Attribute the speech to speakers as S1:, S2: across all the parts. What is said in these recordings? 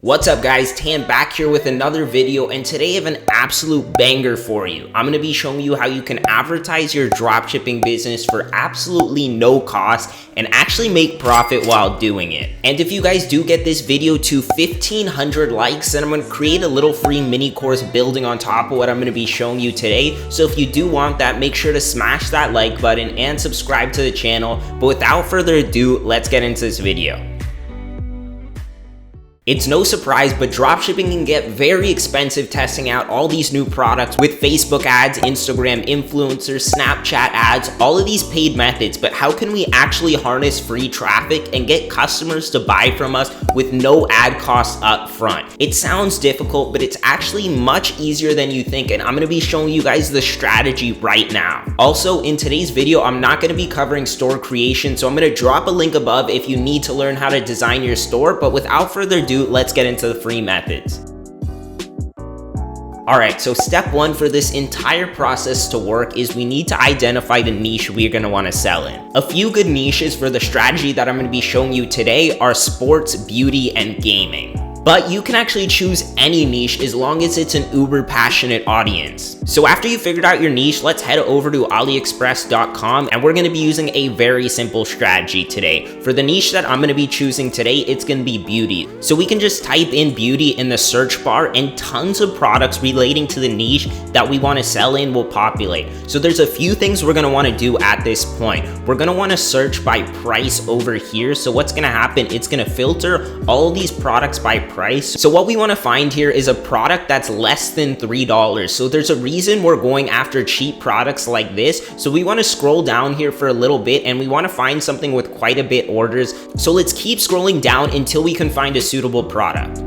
S1: What's up guys, Tan back here with another video, and today I have an absolute banger for you. I'm going to be showing you how you can advertise your dropshipping business for absolutely no cost and actually make profit while doing it. And if you guys do get this video to 1,500 likes, then I'm going to create a little free mini course building on top of what I'm going to be showing you today. So if you do want that, make sure to smash that like button and subscribe to the channel. But without further ado, let's get into this video. It's no surprise, but dropshipping can get very expensive testing out all these new products with Facebook ads, Instagram influencers, Snapchat ads, all of these paid methods. But how can we actually harness free traffic and get customers to buy from us with no ad costs up front? It sounds difficult, but it's actually much easier than you think, and I'm going to be showing you guys the strategy right now. Also, in today's video, I'm not going to be covering store creation, so I'm going to drop a link above if you need to learn how to design your store. But without further ado, let's get into the free methods. Alright, so step one for this entire process to work is we need to identify the niche we're going to want to sell in. A few good niches for the strategy that I'm going to be showing you today are sports, beauty, and gaming. But you can actually choose any niche as long as it's an uber passionate audience. So after you figured out your niche, let's head over to aliexpress.com, and we're going to be using a very simple strategy today. For the niche that I'm going to be choosing today, it's going to be beauty. So we can just type in beauty in the search bar and tons of products relating to the niche that we want to sell in will populate. So there's a few things we're going to want to do at this point. We're going to want to search by price over here. So what's going to happen, it's going to filter all of these products by price. So what we want to find here is a product that's less than $3. So there's a reason we're going after cheap products like this. So we want to scroll down here for a little bit, and we want to find something with quite a bit orders. So let's keep scrolling down until we can find a suitable product.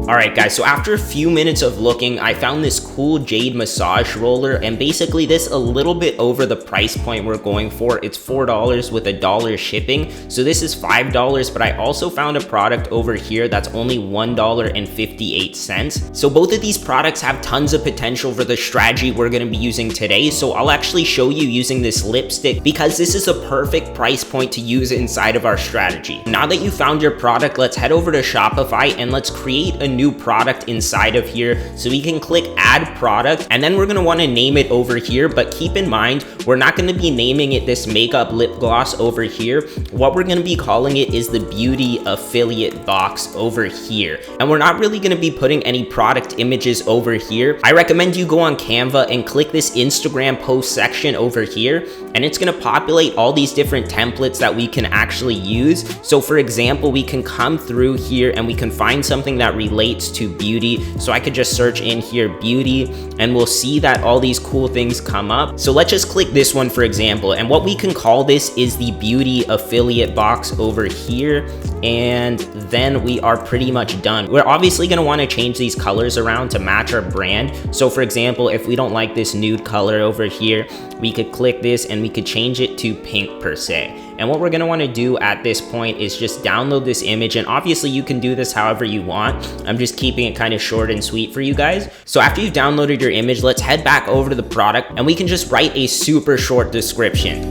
S1: Alright guys, so after a few minutes of looking, I found this cool jade massage roller, and basically this a little bit over the price point we're going for. It's $4 with $1 shipping, so this is $5, but I also found a product over here that's only $1.58. So both of these products have tons of potential for the strategy we're going to be using today. So I'll actually show you using this lipstick because this is a perfect price point to use inside of our strategy. Now that you found your product, let's head over to Shopify and let's create a new product inside of here. So we can click add product, and then we're going to want to name it over here. But keep in mind, we're not going to be naming it this makeup lip gloss over here. What we're going to be calling it is the beauty affiliate box over here. And we're not really going to be putting any product images over here. I recommend you go on Canva and click this Instagram post section over here, and it's going to populate all these different templates that we can actually use. So for example, we can come through here and we can find something that relates to beauty. So I could just search in here beauty, and we'll see that all these cool things come up. So let's just click this one for example, and what we can call this is the beauty affiliate box over here, and then we are pretty much done. We're obviously going to want to change these colors around to match our brand. So for example, if we don't like this nude color over here, we could click this and we could change it to pink per se. And what we're going to want to do at this point is just download this image, and obviously you can do this however you want. I'm just keeping it kind of short and sweet for you guys. So after you've downloaded your image, let's head back over to the product and we can just write a super short description.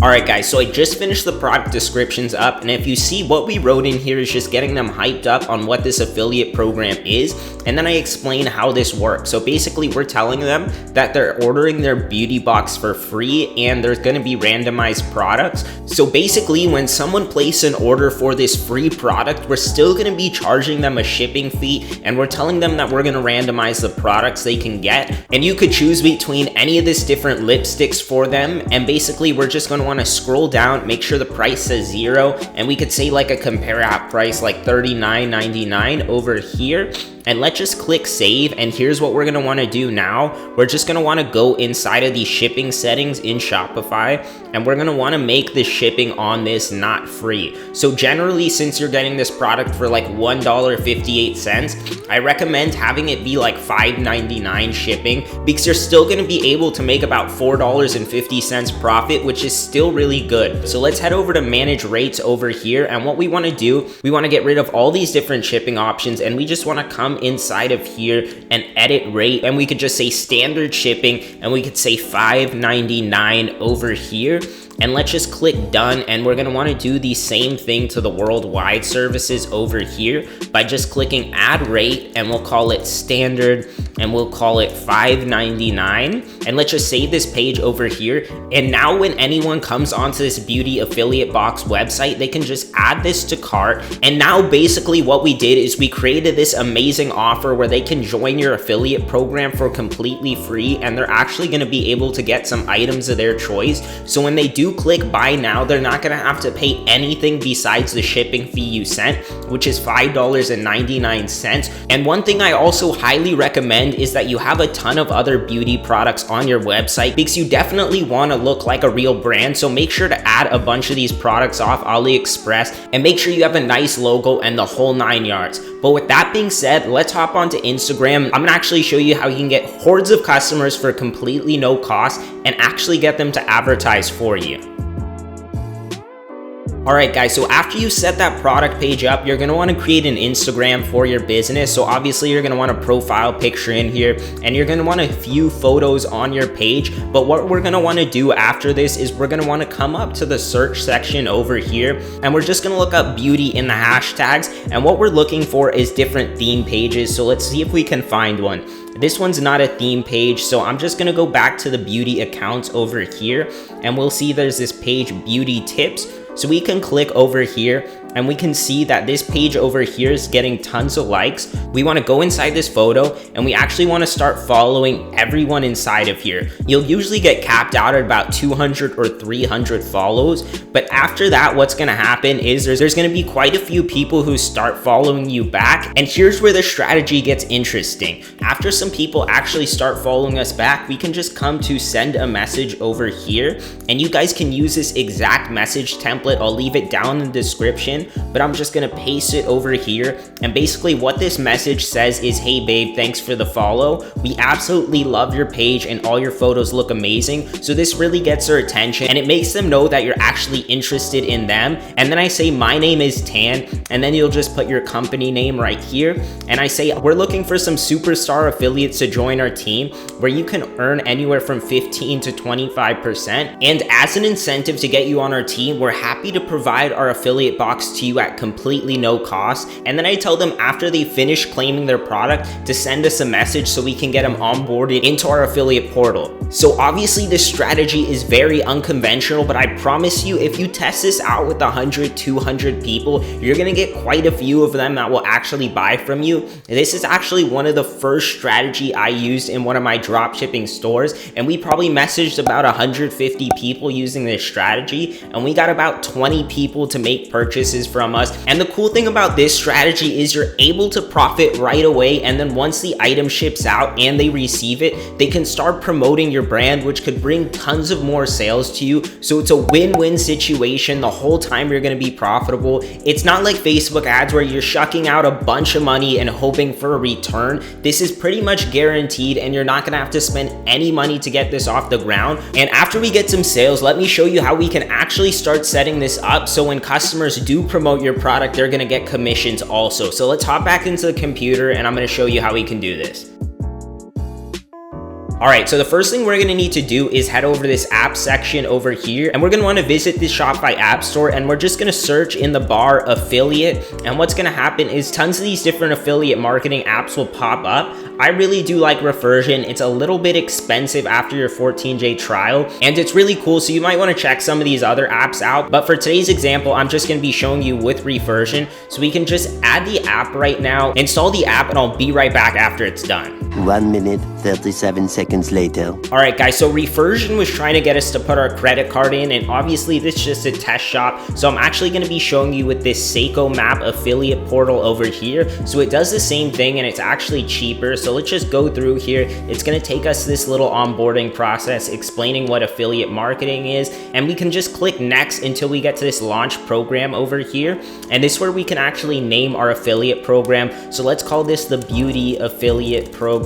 S1: Alright guys, so I just finished the product descriptions up, and if you see, what we wrote in here is just getting them hyped up on what this affiliate program is, and then I explain how this works. So basically we're telling them that they're ordering their beauty box for free and there's going to be randomized products. So basically when someone places an order for this free product, we're still going to be charging them a shipping fee, and we're telling them that we're going to randomize the products they can get, and you could choose between any of these different lipsticks for them. And basically we're just going to want to scroll down, make sure the price says 0, and we could say like a compare app price like $39.99 over here. And let's just click save, and here's what we're going to want to do now. We're just going to want to go inside of the shipping settings in Shopify, and we're going to want to make the shipping on this not free. So generally, since you're getting this product for like $1.58, I recommend having it be like $5.99 shipping, because you're still going to be able to make about $4.50 profit, which is still really good. So let's head over to manage rates over here, and what we want to do, we want to get rid of all these different shipping options, and we just want to come come inside of here and edit rate, and we could just say standard shipping, and we could say $5.99 over here. And let's just click done, and we're gonna wanna do the same thing to the worldwide services over here by just clicking add rate, and we'll call it standard, and we'll call it $5.99. And let's just save this page over here. And now when anyone comes onto this beauty affiliate box website, they can just add this to cart. And now basically what we did is we created this amazing offer where they can join your affiliate program for completely free, and they're actually gonna be able to get some items of their choice. So when they do click buy now, they're not gonna have to pay anything besides the shipping fee you sent, which is $5.99. And one thing I also highly recommend is that you have a ton of other beauty products on your website, because you definitely want to look like a real brand. So make sure to add a bunch of these products off AliExpress, and make sure you have a nice logo and the whole 9 yards. But with that being said, let's hop onto Instagram. I'm gonna actually show you how you can get hordes of customers for completely no cost and actually get them to advertise for you. Alright guys, so after you set that product page up, you're going to want to create an Instagram for your business. So obviously you're going to want a profile picture in here, and you're going to want a few photos on your page. But what we're going to want to do after this is we're going to want to come up to the search section over here, and we're just going to look up beauty in the hashtags. And what we're looking for is different theme pages. So let's see if we can find one. This one's not a theme page, so I'm just gonna go back to the beauty accounts over here, and we'll see there's this page, beauty tips. So we can click over here, and we can see that this page over here is getting tons of likes. We want to go inside this photo, and we actually want to start following everyone inside of here. You'll usually get capped out at about 200 or 300 follows, but after that, what's going to happen is there's going to be quite a few people who start following you back. And here's where the strategy gets interesting. After some people actually start following us back, we can just come to send a message over here, and you guys can use this exact message template. I'll leave it down in the description, but I'm just gonna paste it over here. And basically what this message says is, hey babe, thanks for the follow. We absolutely love your page and all your photos look amazing. So this really gets their attention, and it makes them know that you're actually interested in them. And then I say, my name is Tan, and then you'll just put your company name right here. And I say, we're looking for some superstar affiliates to join our team, where you can earn anywhere from 15 to 25%. And as an incentive to get you on our team, we're happy to provide our affiliate box to you at completely no cost. And then I tell them after they finish claiming their product to send us a message so we can get them onboarded into our affiliate portal. So obviously this strategy is very unconventional, but I promise you, if you test this out with 100, 200 people, you're gonna get quite a few of them that will actually buy from you. This is actually one of the first strategy I used in one of my dropshipping stores, and we probably messaged about 150 people using this strategy, and we got about 20 people to make purchases from us. And the cool thing about this strategy is you're able to profit right away, and then once the item ships out and they receive it, they can start promoting your brand, which could bring tons of more sales to you. So it's a win-win situation the whole time. You're going to be profitable. It's not like Facebook ads where you're shucking out a bunch of money and hoping for a return. This is pretty much guaranteed, and you're not going to have to spend any money to get this off the ground. And after we get some sales, let me show you how we can actually start setting this up so when customers do promote your product, they're gonna get commissions also. So let's hop back into the computer, and I'm gonna show you how we can do this. Alright, so the first thing we're gonna need to do is head over to this app section over here, and we're gonna wanna visit the Shopify App Store, and we're just gonna search in the bar affiliate. And what's gonna happen is tons of these different affiliate marketing apps will pop up. I really do like Reversion. It's a little bit expensive after your 14-day trial, and it's really cool, so you might wanna check some of these other apps out. But for today's example, I'm just gonna be showing you with Reversion. So we can just add the app right now, install the app, and I'll be right back after it's done.
S2: 1 minute, 37 seconds later.
S1: Alright guys, so Reversion was trying to get us to put our credit card in, and obviously this is just a test shop. So I'm actually going to be showing you with this Seiko Map affiliate portal over here. So it does the same thing, and it's actually cheaper. So let's just go through here. It's going to take us this little onboarding process explaining what affiliate marketing is, and we can just click next until we get to this launch program over here. And this is where we can actually name our affiliate program. So let's call this the Beauty Affiliate Program.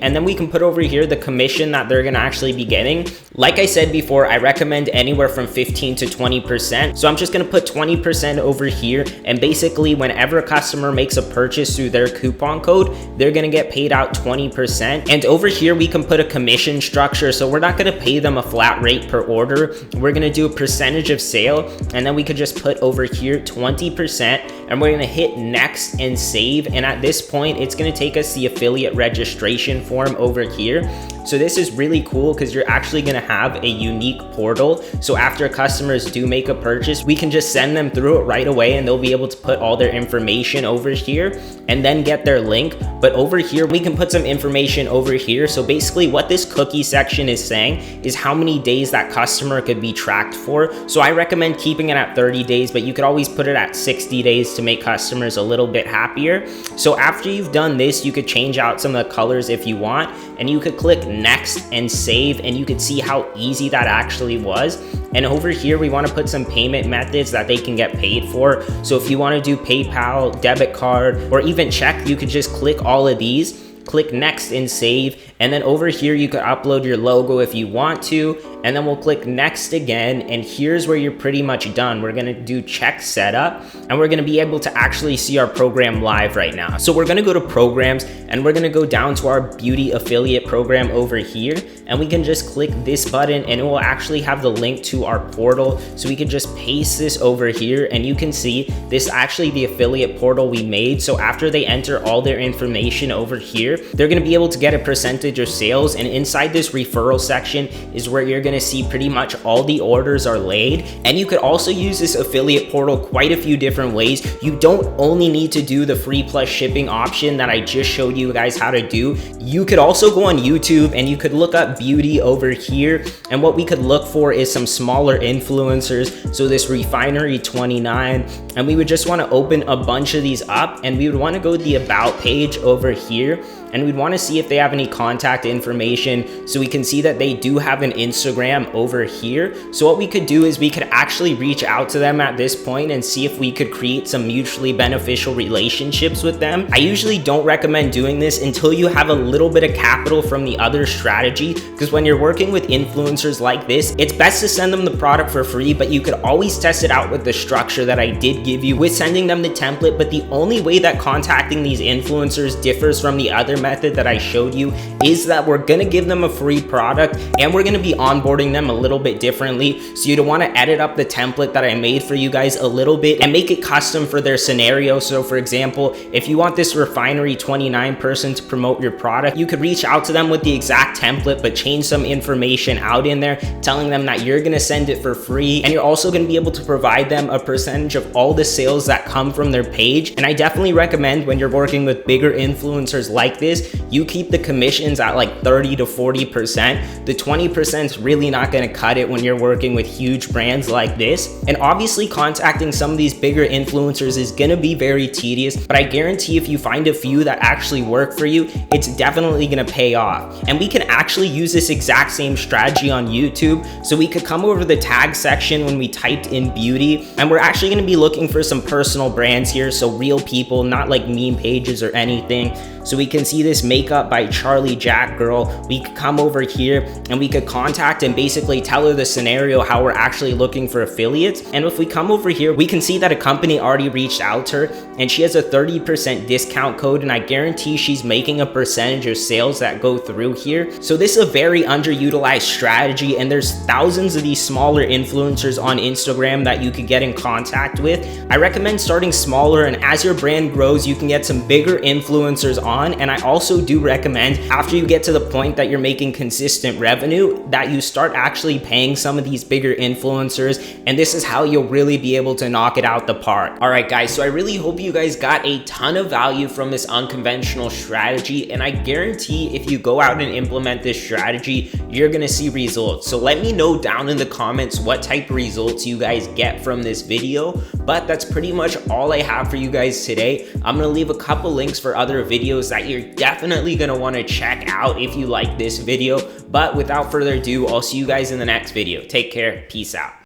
S1: and then we can put over here the commission that they're gonna actually be getting. Like I said before, I recommend anywhere from 15 to 20%. So I'm just gonna put 20% over here, and basically whenever a customer makes a purchase through their coupon code, they're gonna get paid out 20%. And over here we can put a commission structure, so we're not gonna pay them a flat rate per order. We're gonna do a percentage of sale, and then we could just put over here 20%, and we're gonna hit next and save. And at this point, it's gonna take us the affiliate registration form over here. So this is really cool because you're actually gonna have a unique portal. So after customers do make a purchase, we can just send them through it right away, and they'll be able to put all their information over here and then get their link. But over here, we can put some information over here. So basically what this cookie section is saying is how many days that customer could be tracked for. So I recommend keeping it at 30 days, but you could always put it at 60 days to make customers a little bit happier. So after you've done this, you could change out some of the colors if you want, and you could click next and save, and you could see how easy that actually was. And over here, we want to put some payment methods that they can get paid for. So if you want to do PayPal, debit card, or even check, you could just click all of these, click next and save. And then over here, you could upload your logo if you want to, and then we'll click next again. And here's where you're pretty much done. We're gonna do check setup, and we're gonna be able to actually see our program live right now. So we're gonna go to programs, and we're gonna go down to our beauty affiliate program over here, and we can just click this button, and it will actually have the link to our portal. So we can just paste this over here, and you can see this is actually the affiliate portal we made. So after they enter all their information over here, they're gonna be able to get a percentage of sales, and inside this referral section is where you're gonna see pretty much all the orders are laid. And you could also use this affiliate portal quite a few different ways. You don't only need to do the free plus shipping option that I just showed you guys how to do. You could also go on YouTube and you could look up beauty over here, and what we could look for is some smaller influencers. So this Refinery 29, and we would just want to open a bunch of these up, and we would want to go to the about page over here, and we'd want to see if they have any contact information. So we can see that they do have an Instagram over here. So what we could do is we could actually reach out to them at this point and see if we could create some mutually beneficial relationships with them. I usually don't recommend doing this until you have a little bit of capital from the other strategy, because when you're working with influencers like this, it's best to send them the product for free, but you could always test it out with the structure that I did give you with sending them the template. But the only way that contacting these influencers differs from the other method that I showed you is that we're gonna give them a free product, and we're gonna be onboarding them a little bit differently. So you'd want to edit up the template that I made for you guys a little bit and make it custom for their scenario. So for example, if you want this Refinery 29 person to promote your product, you could reach out to them with the exact template, but change some information out in there, telling them that you're gonna send it for free, and you're also gonna be able to provide them a percentage of all the sales that come from their page. And I definitely recommend when you're working with bigger influencers like this, you keep the commissions at like 30 to 40%. The 20% is really not gonna cut it when you're working with huge brands like this. And obviously contacting some of these bigger influencers is gonna be very tedious, but I guarantee if you find a few that actually work for you, it's definitely gonna pay off. And we can actually use this exact same strategy on YouTube. So we could come over to the tag section when we typed in beauty, and we're actually gonna be looking for some personal brands here. So real people, not like meme pages or anything. So we can see this makeup by Charlie Jack girl. We could come over here and we could contact and basically tell her the scenario, how we're actually looking for affiliates. And if we come over here, we can see that a company already reached out to her, and she has a 30% discount code, and I guarantee she's making a percentage of sales that go through here. So this is a very underutilized strategy, and there's thousands of these smaller influencers on Instagram that you could get in contact with. I recommend starting smaller, and as your brand grows, you can get some bigger influencers on. And I also do recommend, after you get to the point that you're making consistent revenue, that you start actually paying some of these bigger influencers, and this is how you'll really be able to knock it out the park. All right guys, so I really hope you guys got a ton of value from this unconventional strategy, and I guarantee if you go out and implement this strategy, you're gonna see results. So let me know down in the comments what type of results you guys get from this video. But that's pretty much all I have for you guys today. I'm gonna leave a couple links for other videos that you're definitely gonna wanna check out if you like this video. But without further ado, I'll see you guys in the next video. Take care, peace out.